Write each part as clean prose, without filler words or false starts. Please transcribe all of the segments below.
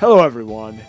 Hello everyone.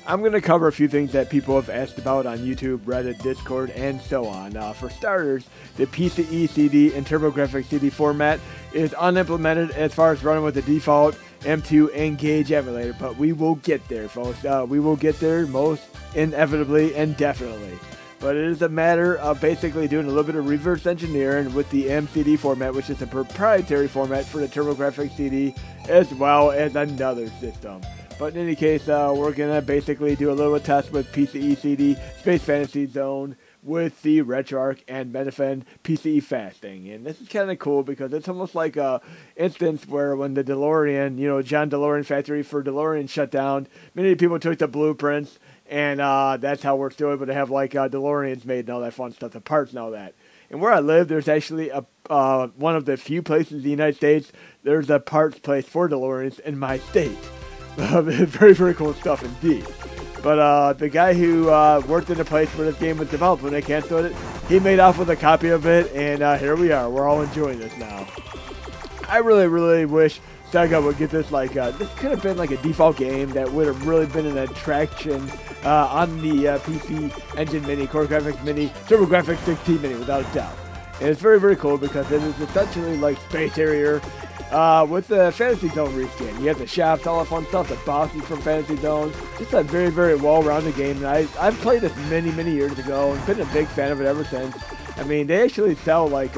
I'm going to cover a few things that people have asked about on YouTube, Reddit, Discord, and so on. For starters, the PCE-CD and TurboGrafx-16 format is unimplemented as far as running with the default M2 Engage emulator, but we will get there, folks. We will get there most inevitably and definitely. But it is a matter of basically doing a little bit of reverse engineering with the MCD format, which is a proprietary format for the TurboGrafx-16 as well as another system. But in any case, we're going to basically do a little test with PCE-CD Space Fantasy Zone with the RetroArch and Mednafen PCE-Fast thing. And this is kind of cool because it's almost like a instance where when the DeLorean, John DeLorean factory for DeLorean shut down, many people took the blueprints, and that's how we're still able to have like DeLoreans made and all that fun stuff, the parts and all that. And where I live, there's actually one of the few places in the United States, there's a parts place for DeLoreans in my state. Very, very cool stuff indeed. But the guy who worked in the place where this game was developed, when they canceled it, he made off with a copy of it, and here we are. We're all enjoying this now. I really, really wish Sega would get this this could have been like a default game that would have really been an attraction on the PC Engine Mini, Core Graphics Mini, TurboGrafx-16 Mini, without a doubt. And it's very, very cool because it is essentially like Space Harrier with the Fantasy Zone reskin. You have the shafts, all that fun stuff, the bosses from Fantasy Zone. Just a very, very well-rounded game. And I've played this many, many years ago and been a big fan of it ever since. I mean, they actually sell like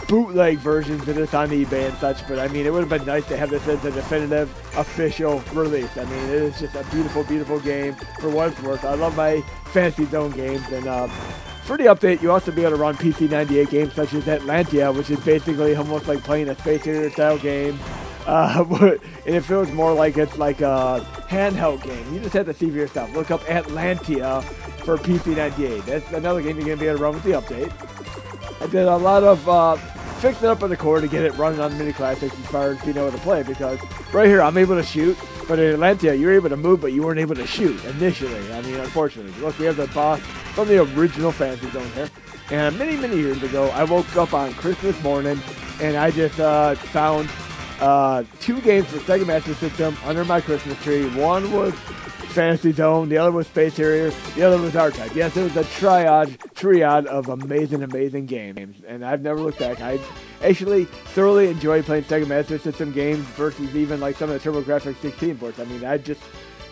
bootleg versions of this on eBay and such, but I mean, it would have been nice to have this as a definitive official release. I mean, it is just a beautiful, beautiful game for what it's worth. I love my Fantasy Zone games, and for the update, you'll also be able to run PC-98 games such as Atlantia, which is basically almost like playing a Space Harrier style game, and it feels more like it's like a handheld game. You just have to see for yourself. Look up Atlantia for PC-98. That's another game you're going to be able to run with the update. I did a lot of fixing up on the core to get it running on the Mini Classics as far as being able to play, because right here I'm able to shoot, but in Atlantia you're able to move, but you weren't able to shoot initially. I mean, unfortunately. Look, we have the boss from the original Fantasy Zone here. And many, many years ago, I woke up on Christmas morning and I just found 2 games for Sega Master System under my Christmas tree. One was Fantasy Zone, the other was Space Harrier, the other was R-Type. Yes, it was a triad of amazing, amazing games, and I've never looked back. I actually thoroughly enjoy playing Sega Master System games versus even like some of the TurboGrafx-16 ports. I mean, I just,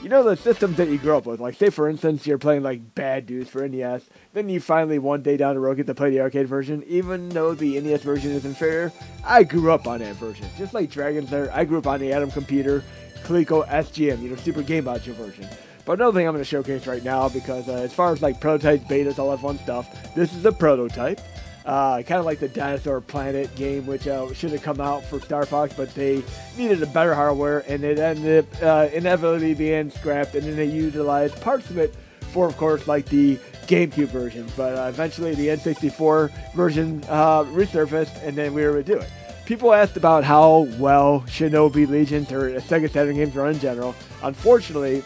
the systems that you grew up with, like say for instance, you're playing like Bad Dudes for NES, then you finally one day down the road get to play the arcade version, even though the NES version is inferior. I grew up on that version, just like Dragon's Lair. I grew up on the Atom Computer, Coleco SGM, Super Game Module version. But another thing I'm going to showcase right now, because as far as like prototypes, betas, all that fun stuff, this is a prototype. Kind of like the Dinosaur Planet game, which should have come out for Star Fox, but they needed a better hardware, and it ended up inevitably being scrapped, and then they utilized parts of it for, of course, like the GameCube version. But eventually the N64 version resurfaced, and then we were able to do it. People asked about how well Shinobi Legions or Sega Saturn games run in general. Unfortunately,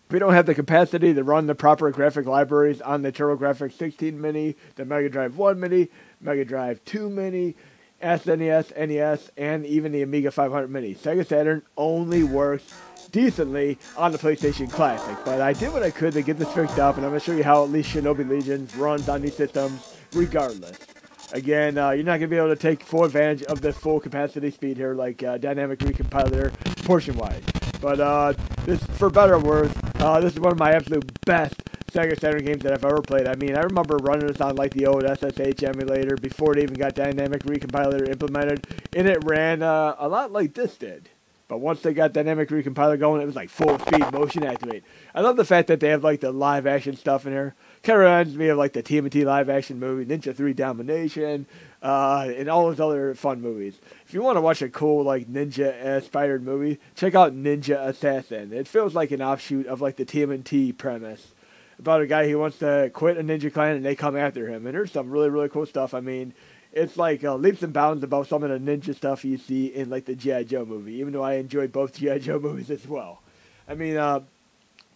we don't have the capacity to run the proper graphic libraries on the TurboGrafx-16 Mini, the Mega Drive 1 Mini, Mega Drive 2 Mini, SNES, NES, and even the Amiga 500 Mini. Sega Saturn only works decently on the PlayStation Classic, but I did what I could to get this fixed up, and I'm going to show you how at least Shinobi Legions runs on these systems regardless. Again, you're not going to be able to take full advantage of the full capacity speed here, like dynamic recompiler portion-wise. But this, for better or worse, this is one of my absolute best Sega Saturn games that I've ever played. I mean, I remember running this on like the old SSH emulator before it even got dynamic recompiler implemented, and it ran a lot like this did. But once they got dynamic recompiler going, it was like full speed motion activate. I love the fact that they have like the live action stuff in here. Kind of reminds me of like the TMNT live action movie, Ninja 3 Domination, and all those other fun movies. If you want to watch a cool like ninja-inspired movie, check out Ninja Assassin. It feels like an offshoot of like the TMNT premise about a guy who wants to quit a ninja clan and they come after him. And there's some really, really cool stuff. I mean, it's like leaps and bounds above some of the ninja stuff you see in like the G.I. Joe movie, even though I enjoyed both G.I. Joe movies as well. I mean,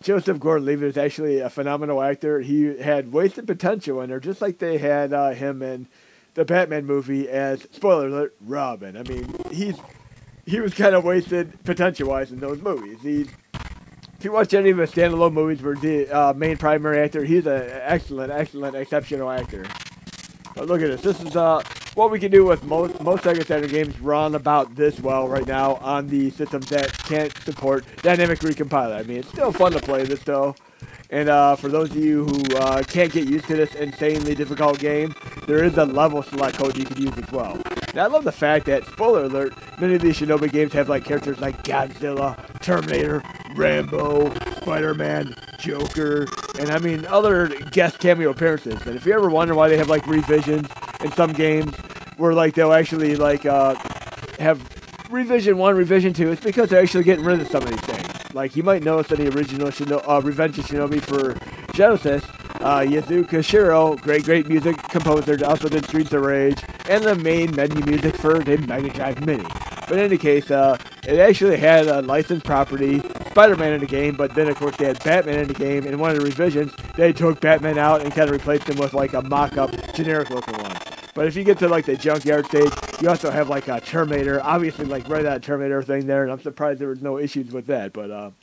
Joseph Gordon-Levitt is actually a phenomenal actor. He had wasted potential in there, just like they had him in the Batman movie as, spoiler alert, Robin. I mean, he was kind of wasted potential-wise in those movies. If you watch any of his standalone movies where the main primary actor, he's an excellent, exceptional actor. But look at this. This is what we can do with most Sega Saturn games run about this well right now on the systems that can't support dynamic recompiler. I mean, it's still fun to play this though. And for those of you who can't get used to this insanely difficult game, there is a level select code you can use as well. And I love the fact that, spoiler alert, many of these Shinobi games have like characters like Godzilla, Terminator, Rambo, Spider-Man, Joker, and I mean other guest cameo appearances. And if you ever wonder why they have like revisions in some games where like they'll actually like have revision 1, revision 2, it's because they're actually getting rid of some of these things. Like, you might notice in the original Revenge of Shinobi for Genesis, Yasuka Shiro, great music composer, also did Streets of Rage, and the main menu music for the Mega Drive Mini. But in any case, it actually had a licensed property, Spider-Man in the game, but then of course they had Batman in the game. In one of the revisions, they took Batman out and kind of replaced him with like a mock-up, generic-looking one. But if you get to like the junkyard stage, you also have like a Terminator, obviously like right out of Terminator thing there, and I'm surprised there was no issues with that. But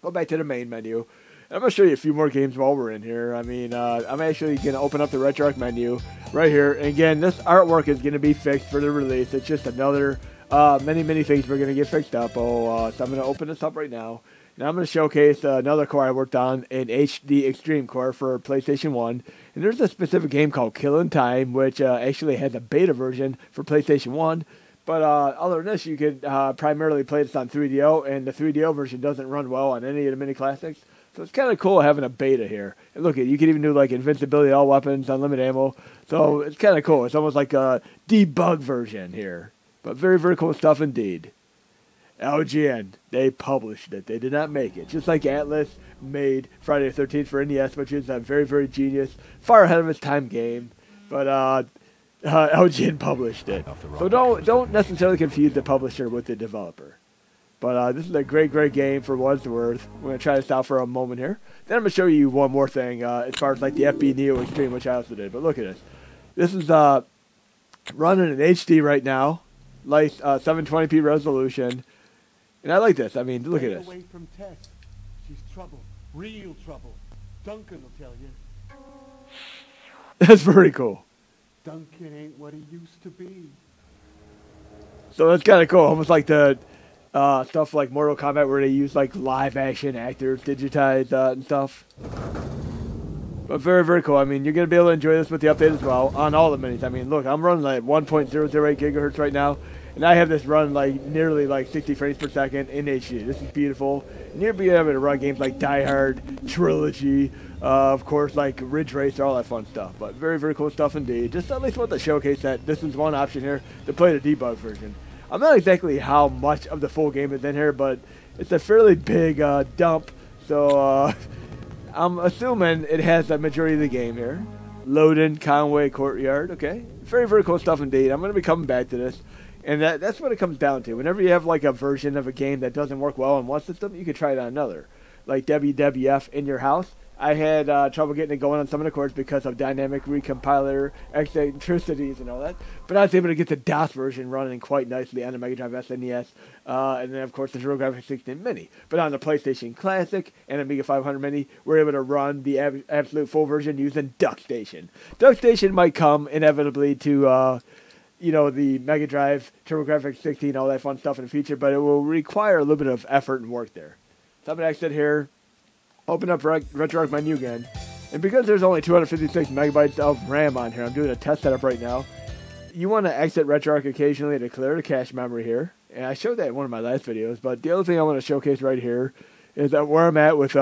go back to the main menu. I'm going to show you a few more games while we're in here. I mean, I'm actually going to open up the RetroArch menu right here. And again, this artwork is going to be fixed for the release. It's just another many things we're going to get fixed up. So I'm going to open this up right now. Now I'm going to showcase another core I worked on, an HD Xtreme core for PlayStation 1. And there's a specific game called Killing Time, which actually has a beta version for PlayStation 1. But other than this, you could primarily play this on 3DO, and the 3DO version doesn't run well on any of the mini classics. So it's kind of cool having a beta here. And look, you can even do like invincibility, all weapons, unlimited ammo. So it's kind of cool. It's almost like a debug version here. But very cool stuff indeed. LGN, they published it. They did not make it. Just like Atlas made Friday the 13th for NES, which is a very genius, far ahead of its time game. But LGN published it. So don't necessarily confuse the publisher with the developer. But this is a great game for what it's worth. We're going to try this out for a moment here. Then I'm going to show you one more thing as far as like the FBNEO Xtreme, which I also did. But look at this. This is running in HD right now, like 720p resolution. And I like this. I mean, look at this. Away from Tess. She's trouble. Real trouble. Duncan will tell you. That's very cool. Duncan ain't what he used to be. So that's kind of cool. Almost like the stuff like Mortal Kombat where they use like live action actors digitized and stuff. But very cool. I mean, you're going to be able to enjoy this with the update as well on all the minis. I mean, look, I'm running like 1.008 gigahertz right now. And I have this run like nearly like 60 frames per second in HD. This is beautiful. And you'll be able to run games like Die Hard, Trilogy, of course, like Ridge Racer, all that fun stuff. But very cool stuff indeed. Just at least want to showcase that this is one option here to play the debug version. I'm not exactly how much of the full game is in here, but it's a fairly big dump. So I'm assuming it has the majority of the game here. Loden, Conway, Courtyard. Okay. Very cool stuff indeed. I'm going to be coming back to this. And that's what it comes down to. Whenever you have like a version of a game that doesn't work well on one system, you can try it on another. Like WWF in your house. I had trouble getting it going on some of the cores because of dynamic recompiler eccentricities and all that. But I was able to get the DOS version running quite nicely on the Mega Drive SNES. And then, of course, the TurboGrafx-16 Mini. But on the PlayStation Classic and Amiga 500 Mini, we're able to run the absolute full version using DuckStation. DuckStation might come inevitably to the Mega Drive, TurboGrafx-16, all that fun stuff in the future, but it will require a little bit of effort and work there. So I'm going to exit here, open up RetroArch menu again, and because there's only 256 megabytes of RAM on here, I'm doing a test setup right now. You want to exit RetroArch occasionally to clear the cache memory here, and I showed that in one of my last videos, but the other thing I want to showcase right here is that where I'm at with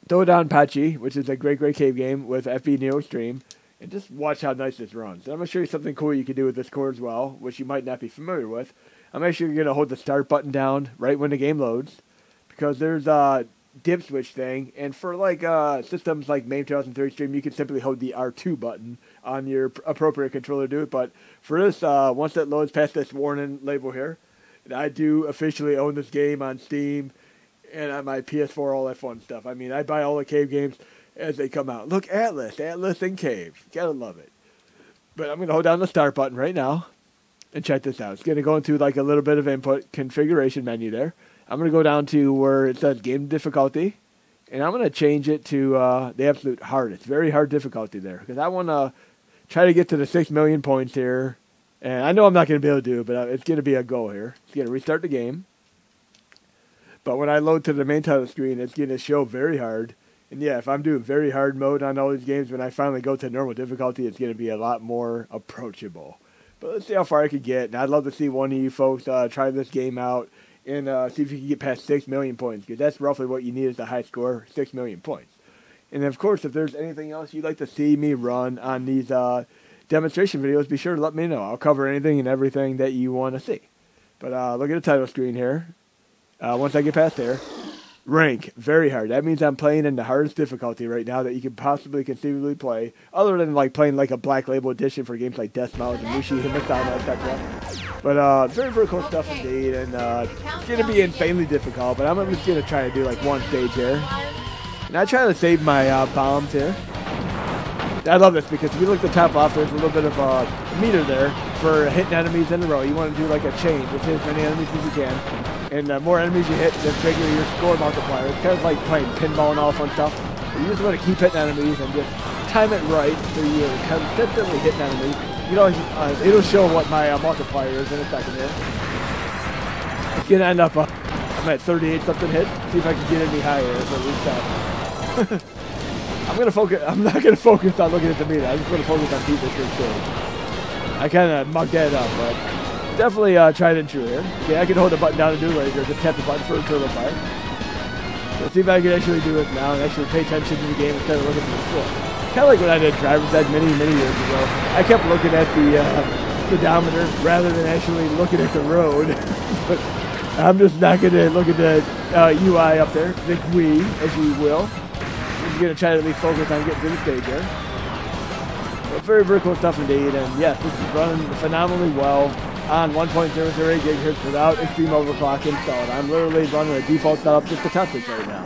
Dodonpachi, which is a great cave game with FBNEO Xtreme. And just watch how nice this runs. And I'm going to show you something cool you can do with this core as well, which you might not be familiar with. I'm actually going to hold the start button down right when the game loads, because there's a dip switch thing. And for like systems like MAME 2003 Xtreme, you can simply hold the R2 button on your appropriate controller to do it. But for this, once it loads past this warning label here, and I do officially own this game on Steam and on my PS4, all that fun stuff. I mean, I buy all the cave games as they come out. Look, Atlas and Cave. Gotta love it. But I'm going to hold down the start button right now and check this out. It's going to go into like a little bit of input configuration menu there. I'm going to go down to where it says game difficulty, and I'm going to change it to the absolute hardest. Very hard difficulty there, because I want to try to get to the 6 million points here. And I know I'm not going to be able to do it, but it's going to be a goal here. It's going to restart the game. But when I load to the main title screen, it's going to show very hard. And yeah, if I'm doing very hard mode on all these games, when I finally go to normal difficulty, it's going to be a lot more approachable. But let's see how far I can get. And I'd love to see one of you folks try this game out and see if you can get past 6 million points, because that's roughly what you need as a high score, 6 million points. And of course, if there's anything else you'd like to see me run on these demonstration videos, be sure to let me know. I'll cover anything and everything that you want to see. But look at the title screen here. Once I get past there, rank, very hard. That means I'm playing in the hardest difficulty right now that you could possibly conceivably play, other than like playing like a Black Label edition for games like Deathmouse and Mushi Himasana, etc. But very, very cool stuff indeed, and it's going to be insanely difficult, but I'm just going to try to do like one stage here. And I try to save my bombs here. I love this because if you look at the top off, there's a little bit of a meter there for hitting enemies in a row. You want to do like a chain, just hit as many enemies as you can. And the more enemies you hit, the bigger your score multiplier. It's kind of like playing pinball and all fun stuff. But you just want to keep hitting enemies and just time it right so you're consistently hitting enemies. You know, it'll show what my multiplier is in a second here. It's going to end up, I'm at 38 something hits. See if I can get any higher as a restart. I'm not gonna focus on looking at the meter. I just want to focus on beating this first stage. I kind of mucked that up, but definitely tried and true here. Okay, I can hold the button down and do laser. Just tap the button for a turbo fire. Let's see if I can actually do this now and actually pay attention to the game instead of looking at the score. Kind of like what I did at Driver's Ed many years ago. I kept looking at the speedometer rather than actually looking at the road. But I'm just not gonna look at the UI up there, the GUI, as you will. I'm going to try to at least focus on getting to the stage here. But very, very cool stuff indeed. And yes, this is running phenomenally well on 1.008 gigahertz without extreme overclock installed. I'm literally running a default setup just to test this right now.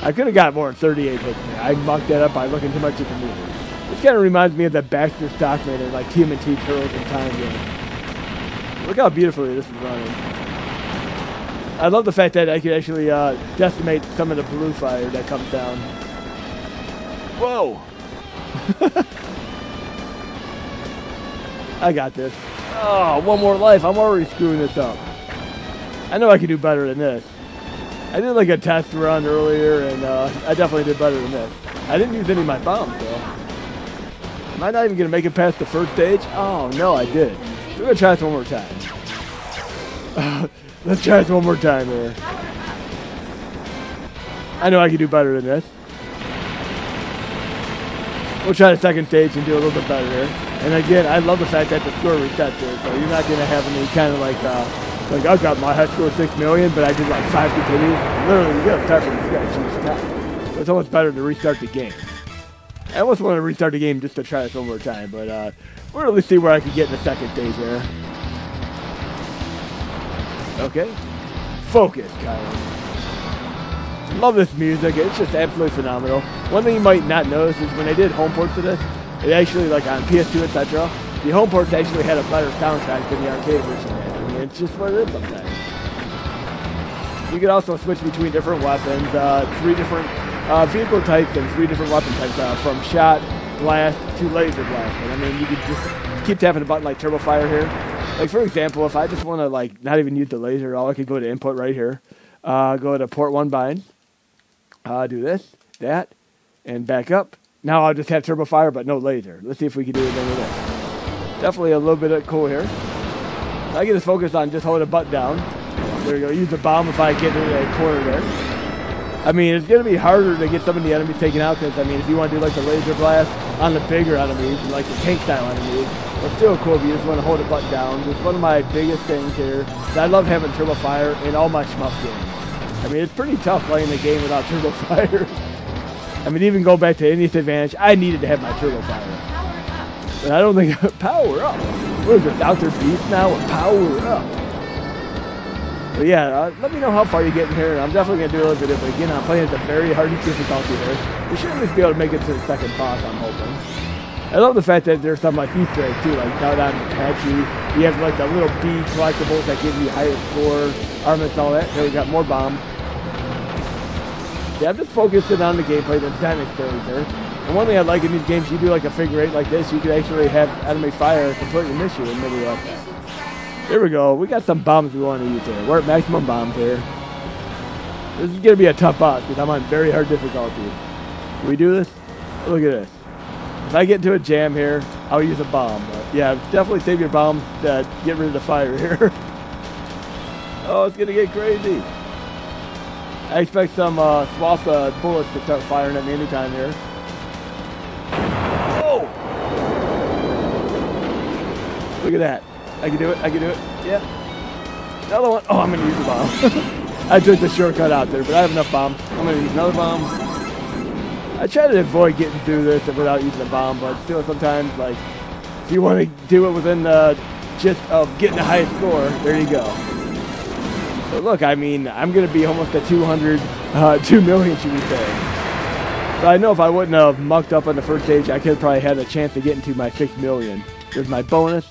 I could have got more than 38 hits there. I mucked that up by looking too much at the meter. This kind of reminds me of that Baxter Stockman and like TMNT Turtles in Time game. Look how beautifully this is running. I love the fact that I could actually decimate some of the blue fire that comes down. Whoa! I got this. Oh, one more life. I'm already screwing this up. I know I could do better than this. I did like a test run earlier, and I definitely did better than this. I didn't use any of my bombs, though. Am I not even going to make it past the first stage? Oh, no, I did. We're going to try this one more time. Let's try this one more time here. I know I could do better than this. We'll try the second stage and do a little bit better here. And again, I love the fact that the score resets here, so you're not going to have any kind of like I've got my high score 6 million, but I did like 5 continues. Literally, you got to start from scratch. So it's almost better to restart the game. I almost want to restart the game just to try this one more time, but we'll really see where I can get in the second stage there. Okay. Focus, Kyle. Love this music. It's just absolutely phenomenal. One thing you might not notice is when they did home ports of this, it actually, like on PS2, etc., the home ports actually had a better soundtrack than the arcade version had. I mean, it's just what it is sometimes. You can also switch between different weapons, 3 different vehicle types and 3 different weapon types, from shot, blast, to laser blast. And I mean, you can just keep tapping a button like turbo fire here. Like, for example, if I just want to, like, not even use the laser at all, I could go to input right here, go to port 1 bind, do this, that, and back up. Now I'll just have turbo fire, but no laser. Let's see if we can do it then with this. Definitely a little bit of cool here. I get this focus on just holding a button down. There you go. Use the bomb if I get into that corner there. I mean, it's going to be harder to get some of the enemies taken out because, I mean, if you want to do like the laser blast on the bigger enemies, like the tank style enemies, it's still cool if you just want to hold a button down. It's one of my biggest things here. I love having turbo fire in all my shmup games. I mean, it's pretty tough playing the game without turbo fire. I mean, even go back to Indian's Advantage, I needed to have my turbo fire. But I don't think power up. What is this, Dr. Beast now with power up? But yeah, let me know how far you get in here. I'm definitely going to do a little bit of it. Again, I'm playing at the very hardest difficulty there. We should at least be able to make it to the second boss, I'm hoping. I love the fact that there's some like Easter eggs too, like down on Apache. You have like the little bee collectibles that give you higher score, armaments and all that. Here we got more bombs. Yeah, I'm just focusing on the gameplay, the design experience there. And one thing I like in these games, you do like a figure eight like this, you can actually have enemy fire completely miss you and maybe like that. Here we go. We got some bombs we want to use here. We're at maximum bombs here. This is going to be a tough boss because I'm on very hard difficulty. Can we do this? Look at this. If I get into a jam here, I'll use a bomb. But yeah, definitely save your bombs to get rid of the fire here. Oh, it's going to get crazy. I expect some swath bullets to start firing at me anytime here. Oh! Look at that. I can do it. I can do it. Yep. Another one. Oh, I'm going to use the bomb. I took the shortcut out there, but I have enough bombs. I'm going to use another bomb. I try to avoid getting through this without using a bomb, but still sometimes, like, if you want to do it within the gist of getting the highest score, there you go. So look, I mean, I'm going to be almost at 2 million, should we say. So I know if I wouldn't have mucked up on the first stage, I could have probably had a chance to get into my 6 million. There's my bonus.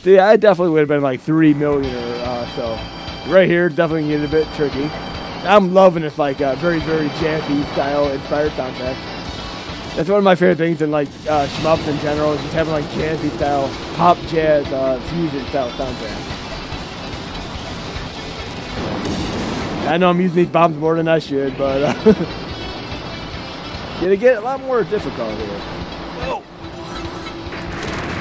See, I definitely would have been like 3 million or so. Right here, definitely get a bit tricky. I'm loving this like very, very jazzy style inspired soundtrack. That's one of my favorite things in like shmups in general, is just having like jazzy style, pop jazz fusion style soundtrack. I know I'm using these bombs more than I should, but gonna get a lot more difficult here. Oh.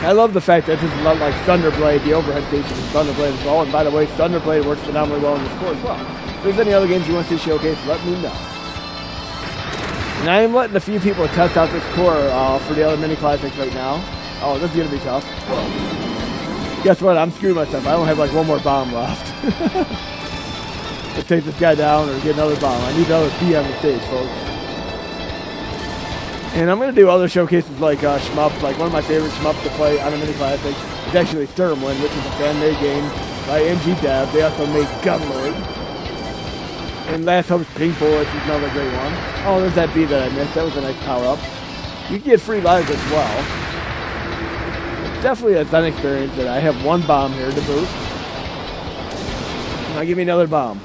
I love the fact that this is a lot like Thunderblade, the overhead station is Thunderblade as well. And by the way, Thunderblade works phenomenally well in the score as well. If there's any other games you want to see showcased, let me know. And I am letting a few people test out this core for the other mini classics right now. Oh, this is gonna be tough. Whoa. Guess what? I'm screwing myself. I don't have like one more bomb left. Let's take this guy down or get another bomb. I need another B on the stage, folks. And I'm going to do other showcases like shmups. Like one of my favorite shmups to play on a mini classic is actually Sturmwind, which is a fan-made game by NG Dev. They also made Gunlord. And Last Hope's Pink Bullets is another great one. Oh, there's that B that I missed. That was a nice power-up. You can get free lives as well. It's definitely a fun experience. That I have one bomb here to boot. Now give me another bomb.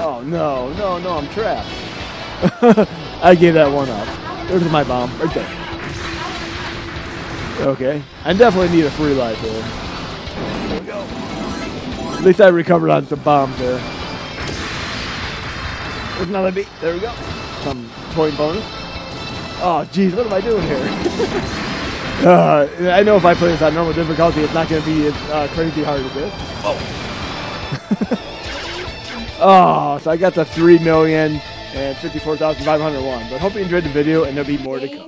Oh, no, no, no, I'm trapped. I gave that one up. There's my bomb, right there. Okay, I definitely need a free life here. There we go. At least I recovered on some bombs there. There's another beat. There we go. Some toy bonus. Oh, geez, what am I doing here? I know if I play this on normal difficulty, it's not going to be as crazy hard as this. Oh. Oh, so I got the 3,054,501. But hope you enjoyed the video, and there'll be more to come.